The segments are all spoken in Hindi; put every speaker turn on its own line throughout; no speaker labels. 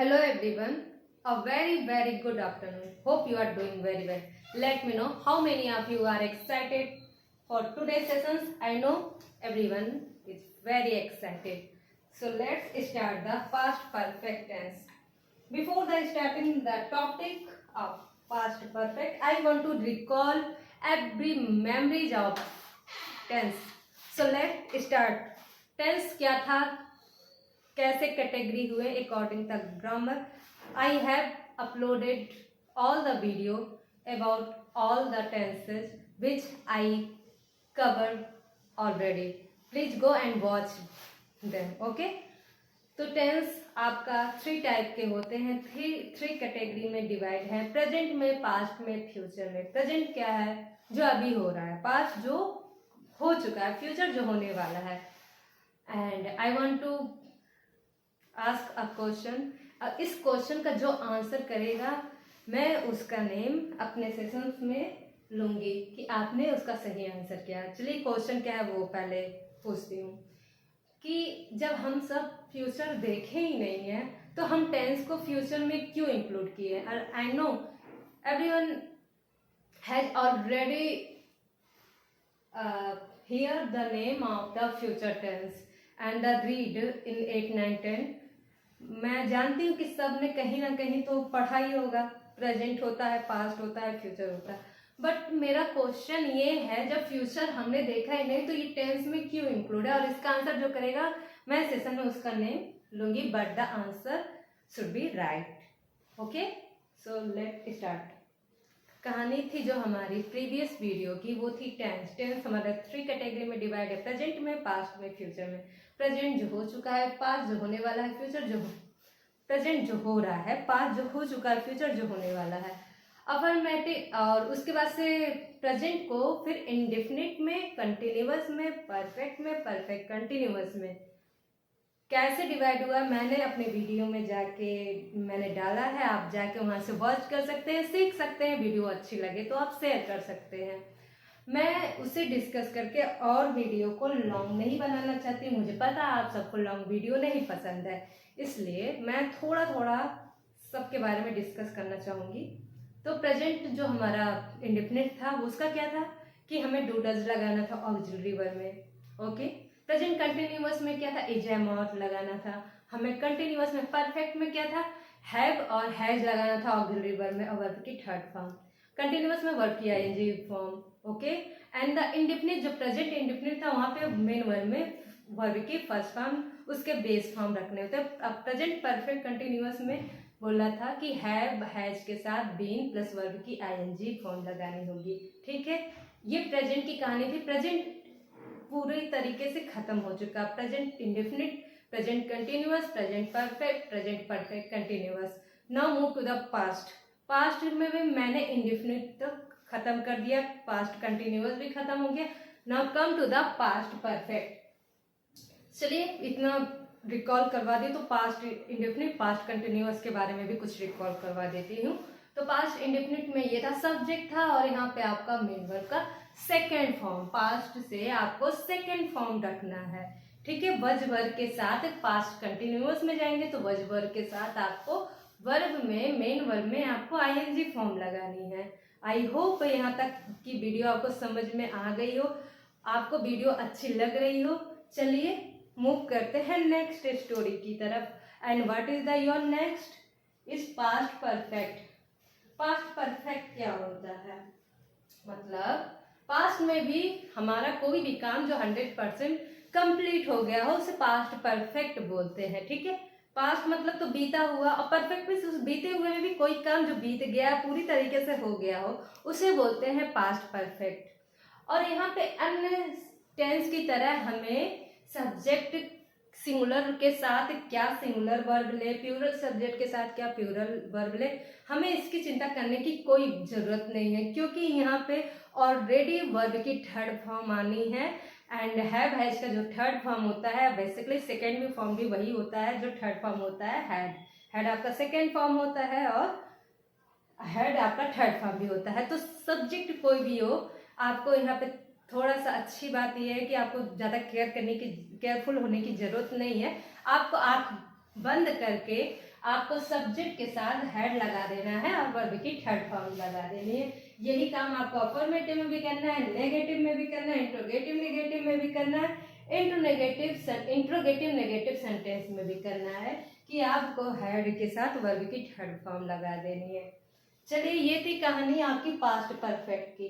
Hello everyone, a very good afternoon. Hope you are doing very well. Let me know how many of you are excited for today's sessions. I know everyone is very excited. So let's start the past perfect tense. Before the starting the topic of past perfect, I want to recall every memories of tense. So let's start. Tense क्या था, कैसे कैटेगरी हुए according the grammar. I have uploaded all the video about all the tenses which I cover already. Please go and watch them. Okay, तो टेंस आपका 3 टाइप के होते हैं. थ्री कैटेगरी में डिवाइड है. प्रेजेंट में, पास्ट में, फ्यूचर में. प्रेजेंट क्या है? जो अभी हो रहा है. पास्ट जो हो चुका है. फ्यूचर जो होने वाला है. And I want to ask a question. इस क्वेश्चन का जो आंसर करेगा मैं उसका नेम अपने सेशंस में लूंगी कि आपने उसका सही आंसर किया. चलिए क्वेश्चन क्या है वो पहले पूछती हूँ कि जब हम सब फ्यूचर देखे ही नहीं है तो हम टेंस को फ्यूचर में क्यों इंक्लूड किए. I know everyone has already hear the name of the future tense and the read in 8, 9, 10. मैं जानती हूँ कि सब ने कहीं ना कहीं तो पढ़ा ही होगा. प्रेजेंट होता है, पास्ट होता है, फ्यूचर होता है. बट मेरा क्वेश्चन ये है, जब फ्यूचर हमने देखा ही नहीं तो ये टेंस में क्यों इंक्लूड है. और इसका आंसर जो करेगा मैं सेशन में उसका नेम लूंगी, but the answer should be right. Okay, so let start. कहानी थी जो हमारी प्रीवियस वीडियो की, वो थी टेंस. टेंस हमारे 3 कैटेगरी में डिवाइड है. प्रेजेंट में, पास्ट में, फ्यूचर में. प्रेजेंट जो हो चुका है, पास्ट जो होने वाला है, फ्यूचर जो प्रेजेंट जो हो रहा है, पास्ट जो हो चुका है, फ्यूचर जो होने वाला है. अफर्मेटिव. और उसके बाद से प्रेजेंट को फिर इंडेफिनिट में, कंटिन्यूअस में, परफेक्ट में, परफेक्ट कंटिन्यूअस में कैसे डिवाइड हुआ मैंने अपने वीडियो में जाके मैंने डाला है. आप जाके वहाँ से वॉच कर सकते हैं, सीख सकते हैं. वीडियो अच्छी लगे तो आप शेयर कर सकते हैं. मैं उसे डिस्कस करके और वीडियो को लॉन्ग नहीं बनाना चाहती. मुझे पता आप सबको लॉन्ग वीडियो नहीं पसंद है, इसलिए मैं थोड़ा थोड़ा सबके बारे में डिस्कस करना चाहूँगी. तो प्रेजेंट जो हमारा इंडेफिनिट था वो उसका क्या था कि हमें डू डज लगाना था ऑक्सिलरी वर्ब में. ओके, प्रेजेंट कंटिन्यूअस में क्या था, इज एम और लगाना था हमें. कंटिन्यूअस में, परफेक्ट में क्या था, हैव और हैज लगाना था ऑक्सिलरी वर्ब में, और वर्ब की थर्ड फॉर्म. कंटिन्यूअस में वर्ब की ING form. Okay, and the indefinite जो प्रेजेंट इंडेफिनिट था वहां पे मेन वर्ब में वर्ब की फर्स्ट फॉर्म, उसके बेस फॉर्म रखने होते. अब प्रेजेंट परफेक्ट कंटिन्यूअस में बोला था कि हैव हैज के साथ बीन प्लस वर्ब की आईएनजी फॉर्म लगानी होगी. ठीक है, ये प्रेजेंट की कहानी थी. प्रेजेंट पूरी तरीके से खत्म हो चुका. Present indefinite, present continuous, present perfect, present perfect continuous. Now move to the past. Past में भी मैंने इंडेफिनिट तक खत्म कर दिया, पास्ट कंटिन्यूअस भी खत्म हो गया. Now come to the past perfect. चलिए इतना रिकॉल करवा दी तो पास्ट इंडेफिनिट, पास्ट कंटिन्यूअस के बारे में भी कुछ रिकॉल करवा देती हूँ. तो पास्ट इंडेफिनिट में ये था, सब्जेक्ट था और यहाँ पे आपका मेन वर्ब का सेकेंड फॉर्म. पास्ट से आपको सेकेंड फॉर्म रखना है. ठीक है, वज वर्ब के साथ. पास्ट कंटिन्यूअस में जाएंगे तो वज वर्ब के साथ आपको वर्ब में, मेन वर्ब में आपको आईएनजी फॉर्म लगानी है. आई होप यहाँ तक की वीडियो आपको समझ में आ गई हो, आपको वीडियो अच्छी लग रही हो. चलिए मूव करते हैं नेक्स्ट स्टोरी की तरफ. And what is the your next is past perfect. Past perfect क्या होता है, मतलब पास्ट में भी हमारा कोई भी काम जो 100% कंप्लीट हो गया हो उसे पास्ट परफेक्ट बोलते हैं. ठीक है, पास्ट मतलब तो बीता हुआ, और परफेक्ट में उस बीते हुए में भी कोई काम जो बीत गया, पूरी तरीके से हो गया हो, उसे बोलते हैं पास्ट परफेक्ट. और यहाँ पे अन्य टेंस की तरह हमें सब्जेक्ट सिंगुलर के साथ क्या सिंगुलर वर्ब ले, प्लूरल सब्जेक्ट के साथ क्या प्लूरल वर्ब ले, हमें इसकी चिंता करने की कोई जरूरत नहीं है, क्योंकि यहाँ पे ऑलरेडी वर्ब की थर्ड फॉर्म आनी है. एंड हैव हैज का जो थर्ड फॉर्म होता है, बेसिकली सेकेंड में फॉर्म भी वही होता है जो थर्ड फॉर्म होता है. हैड, हैड आपका सेकेंड फॉर्म होता है और हैड आपका थर्ड फॉर्म भी होता है. तो सब्जेक्ट कोई भी हो, आपको यहाँ पे थोड़ा सा अच्छी बात यह है कि आपको ज़्यादा केयरफुल होने की ज़रूरत नहीं है. आपको आँख बंद करके आपको सब्जेक्ट के साथ हेड लगा देना है और वर्ब की थर्ड फॉर्म लगा देनी है। यही काम आपको अफर्मेटिव में भी करना है, नेगेटिव में भी करना है, इंट्रोगेटिव नेगेटिव में भी करना है, इंट्रोगेटिव नेगेटिव सेंटेंस में भी करना है कि आपको हेड के साथ वर्ब की थर्ड फॉर्म लगा देनी है। चलिए, ये थी कहानी आपकी पास्ट परफेक्ट की।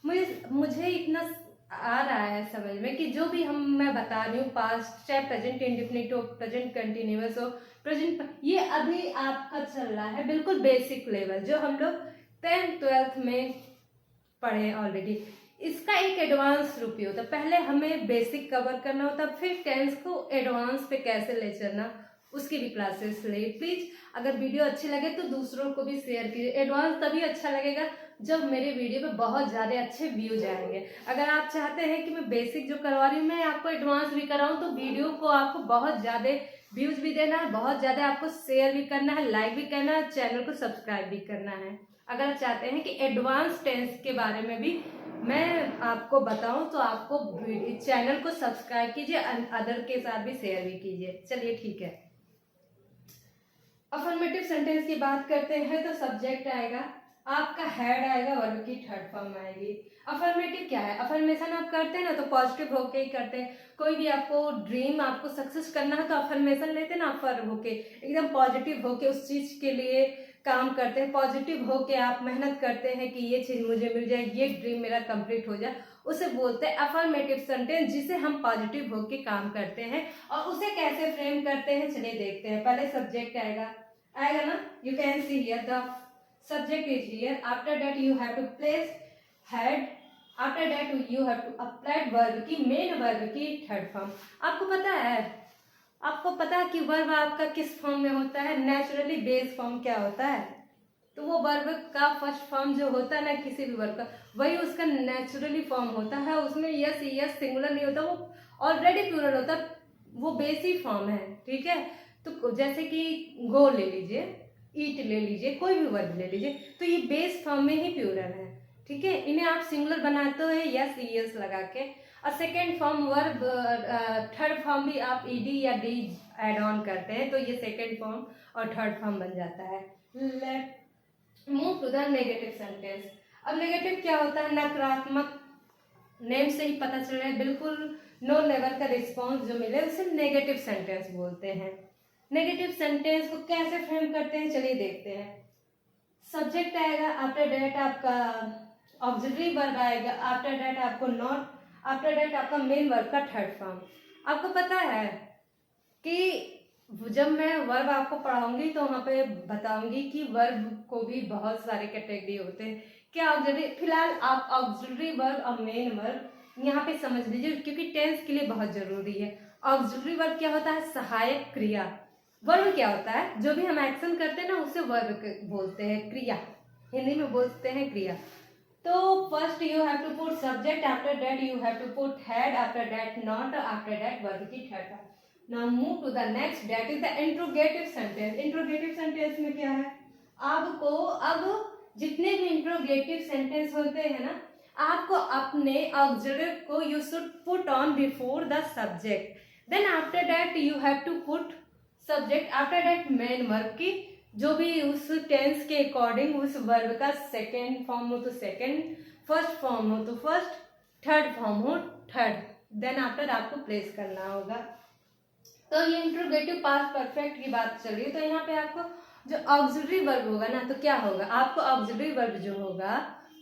मुझे इतना आ रहा है समझ में कि जो भी मैं बता रही हूँ, पास्ट चाहे प्रेजेंट इंडेफिनिट हो, प्रेजेंट कंटिन्यूअस हो, प्रेजेंट, ये अभी आपका चल रहा है बिल्कुल बेसिक लेवल, जो हम लोग 10th 12th में पढ़े ऑलरेडी। इसका एक एडवांस रूप होता है, पहले हमें बेसिक कवर करना होता, फिर टेंस को एडवांस पे कैसे ले चलना, उसकी भी क्लासेस ले। प्लीज अगर वीडियो अच्छी लगे तो दूसरों को भी शेयर कीजिए। एडवांस तभी अच्छा लगेगा जब मेरे वीडियो पे बहुत ज़्यादा अच्छे व्यूज आएंगे। अगर आप चाहते हैं कि मैं बेसिक जो करवा रही हूँ मैं आपको एडवांस भी कराऊँ, तो वीडियो को आपको बहुत ज़्यादा व्यूज भी देना है, बहुत ज़्यादा आपको शेयर भी करना है, लाइक भी करना है, चैनल को सब्सक्राइब भी करना है। अगर आप चाहते हैं कि एडवांस टेंस के बारे में भी मैं आपको बताऊं तो आपको चैनल को सब्सक्राइब कीजिए, अदर के साथ भी शेयर भी कीजिए। चलिए ठीक है, अफर्मेटिव सेंटेंस की बात करते हैं तो सब्जेक्ट आएगा, आपका हेड आएगा, वर्ब की थर्ड फॉर्म आएगी। अफर्मेटिव क्या है? अफर्मेशन आप करते हैं ना तो पॉजिटिव होके ही करते हैं। कोई भी आपको ड्रीम आपको सक्सेस करना है तो अफर्मेशन लेते हैं ना, अफर्म होके एकदम पॉजिटिव होके उस चीज के लिए काम करते हैं, पॉजिटिव होके आप मेहनत करते हैं कि ये चीज मुझे मिल जाए, ये ड्रीम मेरा कंप्लीट हो जाए, उसे बोलते हैं अफर्मेटिव सेंटेंस, जिसे हम पॉजिटिव होके काम करते हैं। और उसे कैसे फ्रेम करते हैं चलिए देखते हैं। पहले सब्जेक्ट आएगा ना, you can see here the subject is here, after that you have to place head, after that you have to apply verb की मेन वर्ब की थर्ड फॉर्म। आपको पता है कि वर्ब आपका किस फॉर्म में होता है? नेचुरली बेस फॉर्म क्या होता है? तो वो वर्ब का फर्स्ट फॉर्म जो होता है ना किसी भी वर्ब का, वही उसका नेचुरली फॉर्म होता है। उसमें यस सिंगुलर नहीं होता, वो ऑलरेडी प्लूरल होता है, वो बेसिक फॉर्म है। ठीक है, तो जैसे कि गो ले लीजिए, ईट ले लीजिए, कोई भी वर्ब ले लीजिए, तो ये बेस फॉर्म में ही प्लूरल है। ठीक है, इन्हें आप सिंगुलर बनाते हो यस लगा के, और second form verb, third form भी आप ईडी या डी एड ऑन करते हैं तो ये सेकेंड फॉर्म और थर्ड फॉर्म बन जाता है। Let move to the negative sentence. अब नेगेटिव क्या होता है? नकारात्मक, नेम से ही पता चल रहा है, बिल्कुल नो लेवल का रिस्पॉन्स जो मिले उसे नेगेटिव सेंटेंस बोलते हैं। नेगेटिव सेंटेंस को कैसे फ्रेम करते हैं चलिए देखते हैं। सब्जेक्ट आएगा, आफ्टर दैट आपका ऑक्सिलरी वर्ब आएगा, आफ्टर दैट आपको नॉट, आफ्टर दैट आपका मेन वर्ब का थर्ड फॉर्म। आपको पता है कि जब मैं वर्ब आपको पढ़ाऊंगी तो वहां पे बताऊंगी कि वर्ब को भी बहुत सारे कैटेगरी होते हैं। क्या ऑक्सिलरी, फिलहाल आप ऑक्सिलरी वर्ब और मेन वर्ब यहाँ पे समझ लीजिए क्योंकि टेंस के लिए बहुत जरूरी है। ऑक्सिलरी वर्ब क्या होता है? सहायक क्रिया। वर्ब क्या होता है? जो भी हम एक्शन करते हैं ना उसे वर्ब बोलते हैं, क्रिया, हिंदी में बोलते हैं क्रिया। तो first you have to put subject, after that you have to put had, after that not, after that verb की third form. Now move to the next, that is the interrogative sentence. Interrogative sentence में क्या है? आपको अब जितने भी इंट्रोगेटिव सेंटेंस होते हैं ना, आपको अपने ऑक्सिलरी को you should put on before the subject, then after that you have to put subject, after that main verb की जो भी उस टेंस के अकॉर्डिंग उस वर्ब का सेकेंड फॉर्म हो तो सेकेंड, फर्स्ट फॉर्म हो तो फर्स्ट, थर्ड फॉर्म हो थर्ड, देन आफ्टर आपको प्लेस करना होगा। तो ये इंट्रोगेटिव पास्ट परफेक्ट की बात चल रही है। तो यहाँ पे आपको जो ऑक्सिलरी वर्ब होगा ना, तो क्या होगा? आपको ऑक्सिलरी वर्ब जो होगा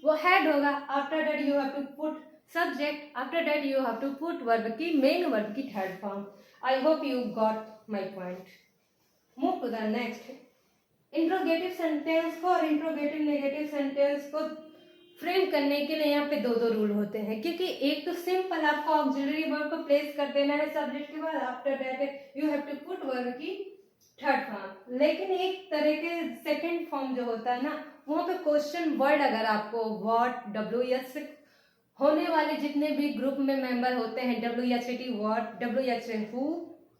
वो हेड होगा, after that you have to put subject, after that you have to put verb की मेन वर्ब की third form. I hope you got my point. Move to the next. Interrogative sentence को और इंट्रोगेटिव नेगेटिव सेंटेंस को फ्रेम करने के लिए यहाँ पे दो रूल होते हैं, क्योंकि एक तो सिंपल आपको ऑक्सिलरी वर्ब को प्लेस कर देना है सब्जेक्ट के बाद, after that you have to put verb की थर्ड फॉर्म। लेकिन एक तरह के सेकेंड फॉर्म जो होता है ना, वहाँ पे क्वेश्चन वर्ड अगर आपको व्हाट, WH होने वाले जितने भी ग्रुप में मेंबर होते हैं, WHAT what, WH who,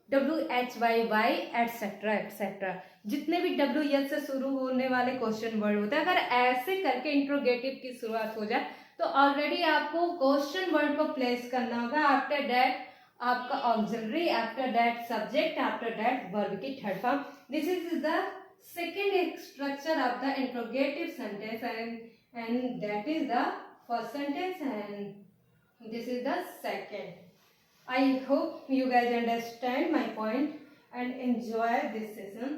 WHYY etcetera etcetera, जितने भी WH से शुरू होने वाले क्वेश्चन वर्ड होते हैं, अगर ऐसे करके इंट्रोगेटिव की शुरुआत हो जाए तो ऑलरेडी आपको क्वेश्चन वर्ड को प्लेस करना होगा, आफ्टर दैट आपका auxiliary, after that subject, after that verb की third form. This is the second structure of the interrogative sentence and that is the first sentence and this is the second. I hope you guys understand my point and enjoy this session.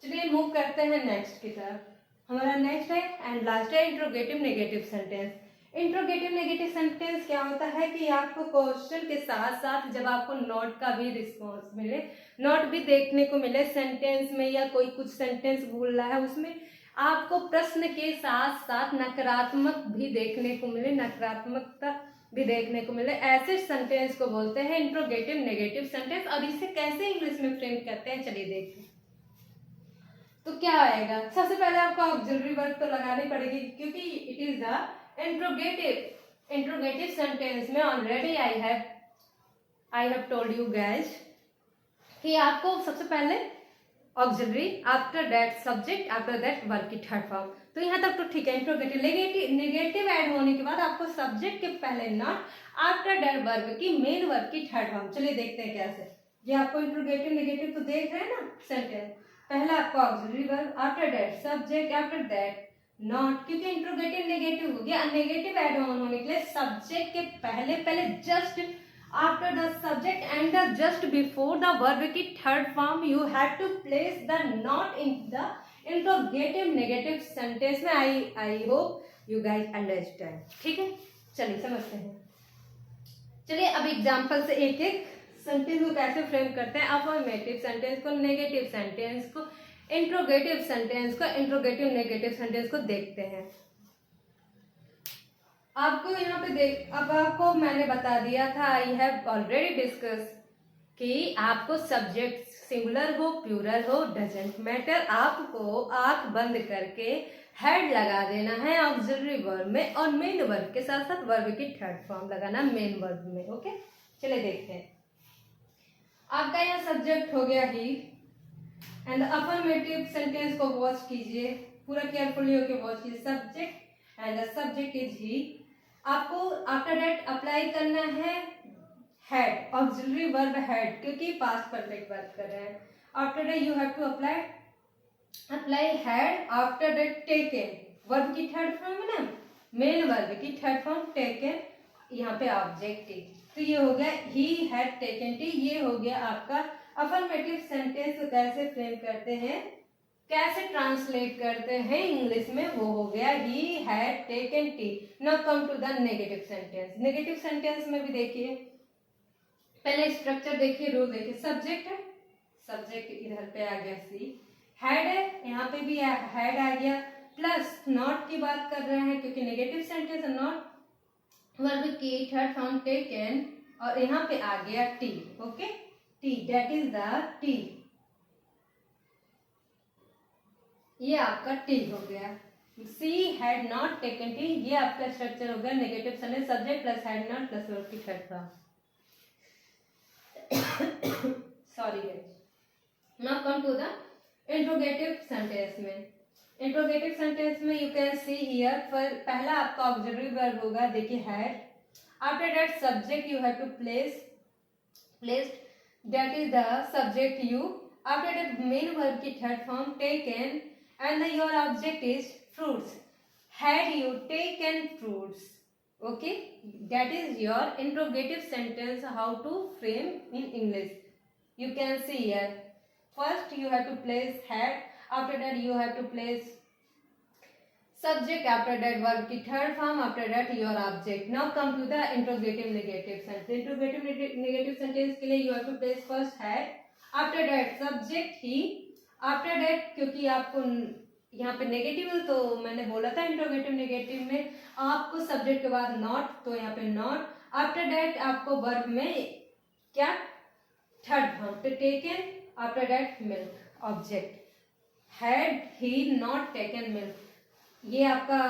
चलिए मूव करते हैं नेक्स्ट की तरफ. हमारा नेक्स्ट है एंड लास्ट है interrogative negative sentence. Interrogative negative sentence क्या होता है कि आपको क्वेश्चन के साथ साथ जब आपको नोट का भी रिस्पॉन्स मिले, नोट भी देखने को मिले सेंटेंस में, या कोई कुछ सेंटेंस भूल रहा है उसमें आपको प्रश्न के साथ साथ नकारात्मक भी देखने को मिले, नकारात्मकता भी देखने को मिले, ऐसे सेंटेंस को बोलते हैं इंट्रोगेटिव नेगेटिव सेंटेंस. और इसे कैसे इंग्लिश में फ्रेम करते हैं चलिए देखते हैं. तो क्या आएगा, सबसे पहले आपको ऑक्सिलरी वर्ब तो लगानी पड़ेगी क्योंकि it is the interrogative sentence में already I have told you guys कि आपको सबसे पहले auxiliary, after that subject, after that verb की थर्ड फॉर्म. तो यहाँ तक तो ठीक है. इंट्रोगेटिव नेगेटिव ऐड होने के बाद आपको सब्जेक्ट के पहले नॉट, आफ्टर दैट वर्ब की मेन वर्ब की थर्ड फॉर्म. चलिए देखते हैं कैसे. ये आपको इंट्रोगेटिव नेगेटिव तो देख रहे हैं ना सेंटेंस. पहला आपका auxiliary verb, after that subject, after that not, क्योंकि इंट्रोगेटिव नेगेटिव हो गया. नेगेटिव ऐड ऑन होने के लिए सब्जेक्ट के पहले just after the subject and the just before the verb की third form you have to place the not in the interrogative negative sentence में. I hope you guys understand. ठीक है, चलिए समझते हैं. चलिए अब एग्जाम्पल से एक एक सेंटेंस को कैसे फ्रेम करते हैं. अफर्मेटिव सेंटेंस को, नेगेटिव सेंटेंस को, इंट्रोगेटिव सेंटेंस को, इंट्रोगेटिव नेगेटिव सेंटेंस को देखते हैं. आपको यहाँ पे अब आपको मैंने बता दिया था, आई हैव ऑलरेडी डिस्कस कि आपको सब्जेक्ट सिंगुलर हो प्लूरल हो डजेंट मैटर, आपको आंख बंद करके हेड लगा देना है ऑक्सिलरी वर्ब में और मेन वर्ब के साथ साथ वर्ब की थर्ड फॉर्म लगाना मेन वर्ब में. ओके चलिए देखते हैं. आपका यहाँ सब्जेक्ट हो गया ही एंड अफर्मेटिव सेंटेंस को वॉच कीजिए, पूरा केयरफुली होकर वॉच कीजिए. Subject and the subject is he. आपको आफ्टर दैट अप्लाई करना है हेड, ऑक्सिलरी वर्ब हेड, क्योंकि पास्ट परफेक्ट वर्ब कर रहे हैं. After that you have to apply had, after that taken, verb की थर्ड फॉर्म है ना, मेन वर्ब की थर्ड फॉर्म टेकन, यहाँ पे ऑब्जेक्टिव. तो ये हो गया ही हैड टेकन टी. ये हो गया आपका अफर्मेटिव सेंटेंस को कैसे फ्रेम करते हैं, कैसे ट्रांसलेट करते हैं इंग्लिश में, वो हो गया he had taken tea. Now come to the negative sentence. Negative sentence में भी देखिए, पहले स्ट्रक्चर देखिए, रूल देखिए. सब्जेक्ट है, सब्जेक्ट इधर पे आ गया सी. हैड है, यहाँ पे भी हैड आ गया, प्लस नॉट की बात कर रहे हैं क्योंकि नेगेटिव सेंटेंस है. नॉट वर्ब की थर्ड फॉर्म टेकन और यहाँ पे आ गया tea. Okay tea, that is the tea. ये आपका टी हो गया. She had not taken tea, ये आपका स्ट्रक्चर हो गया negative sentence. Subject plus had not plus verb की third form. Sorry guys. Now come to the interrogative sentence में. इंट्रोगेटिव सेंटेंस में यू कैन सी हियर, पहला आपका ऑक्सिलरी वर्ब होगा, देखिए had. After that subject you have to placed, that is the subject you. After that main verb की third form taken and your object is fruits. Had you taken fruits? Okay, that is your interrogative sentence. How to frame in English? You can see here. First you have to place had. After that you have to place subject. After that verb की third form. After that your object. Now come to the interrogative negative sentence. Interrogative negative sentence के लिए you have to place first had. After that subject he. After that, क्योंकि आपको यहाँ पे नेगेटिव तो मैंने बोला था इंट्रोगेटिव नेगेटिव में आपको सब्जेक्ट के बाद नॉट, तो यहाँ पे नॉट. आफ्टर दैट आपको वर्ब में क्या थर्ड फॉर्म तो taken. After that milk object. Had he not taken milk, ये आपका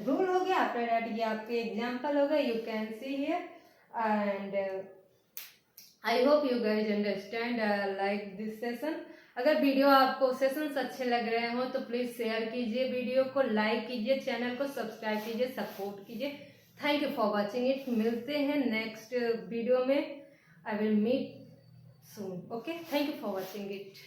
रूल हो गया. आफ्टर दैट ये आपके एग्जाम्पल हो गए. You can see here and I hope you guys understand like this session. अगर वीडियो आपको सेशंस अच्छे लग रहे हो तो प्लीज़ शेयर कीजिए, वीडियो को लाइक कीजिए, चैनल को सब्सक्राइब कीजिए, सपोर्ट कीजिए. Thank you for watching it. मिलते हैं नेक्स्ट वीडियो में. I will meet soon. Okay, thank you for watching it.